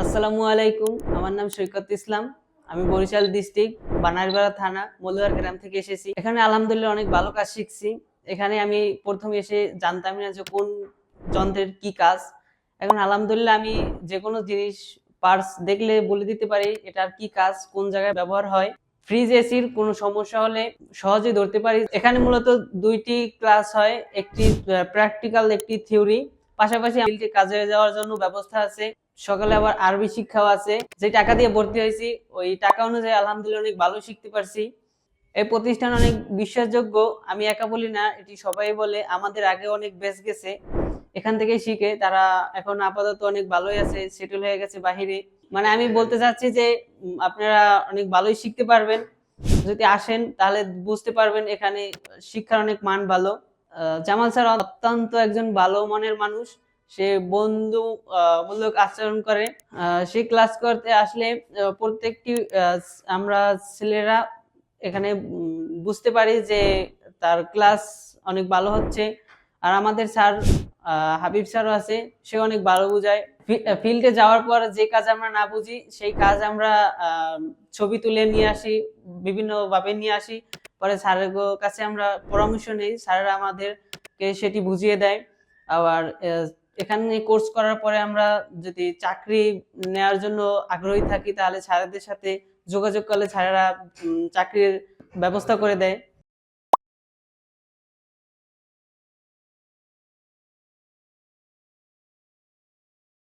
আসসালামু আলাইকুম। আমার নাম সৈকত ইসলাম। আমি বরিশাল ডিস্ট্রিক্ট বানারীপাড়া থানা মলুয়ার গ্রাম থেকে এসেছি। এখানে আলহামদুলিল্লাহ অনেক ভালো কাজ শিখছি। এখানে আমি প্রথম এসে জানতামই না যে কোন যন্ত্রের কি কাজ। এখন আলহামদুলিল্লাহ আমি যেকোনো জিনিস পার্টস দেখলে বলে দিতে পারি এটার কি কাজ, কোন জায়গায় ব্যবহার হয়। ফ্রিজ এসির কোনো সমস্যা হলে সহজেই ধরতে পারি। এখানে মূলত ২ টি ক্লাস হয়। একটি প্র্যাকটিক্যাল, একটি থিওরি। পাশাপাশি ফিল্ডে কাজে যাওয়ার জন্য ব্যবস্থা আছে। সকালে আবার আরবি শিক্ষাও আছে। যে টাকা দিয়ে ভর্তি হয়েছি ওই টাকা অনুযায়ী আলহামদুলিল্লাহ অনেক ভালো শিখতে পারছি। এই প্রতিষ্ঠান অনেক বিশ্বাসযোগ্য। আমি একা বলি না, এটি সবাই বলে। আমাদের আগে অনেক ব্যাচ গেছে এখান থেকে শিখে, তারা এখন আপাতত অনেক ভালোই আছে, সেটেল হয়ে গেছে বাহিরে। মানে আমি বলতে চাচ্ছি যে আপনারা অনেক ভালোই শিখতে পারবেন। যদি আসেন তাহলে বুঝতে পারবেন এখানে শিক্ষার অনেক মান ভালো। জামাল স্যার অত্যন্ত একজন ভালো মনের মানুষ। সে বন্ধু মূলক আচরণ করে। সে ক্লাস করতে আসলে প্রত্যেকটি আমরা ছেলেরা এখানে বুঝতে পারি যে তার ক্লাস অনেক ভালো হচ্ছে। আর আমাদের স্যার হাবিব স্যারও আছে, সে অনেক ভালো বোঝায়। ফিল্ডে যাওয়ার পর যে কাজ আমরা না বুঝি সেই কাজ আমরা ছবি তুলে নিয়ে আসি, বিভিন্ন ভাবে নিয়ে আসি। পরে স্যারের কাছে আমরা পরামর্শ নেই, স্যারেরা আমাদেরকে সেটি বুঝিয়ে দেয়। আবার এখানে কোর্স করার পরে আমরা যদি চাকরি নেওয়ার জন্য আগ্রহী থাকি তাহলে স্যারেদের সাথে যোগাযোগ করলে স্যারেরা চাকরির ব্যবস্থা করে দেয়।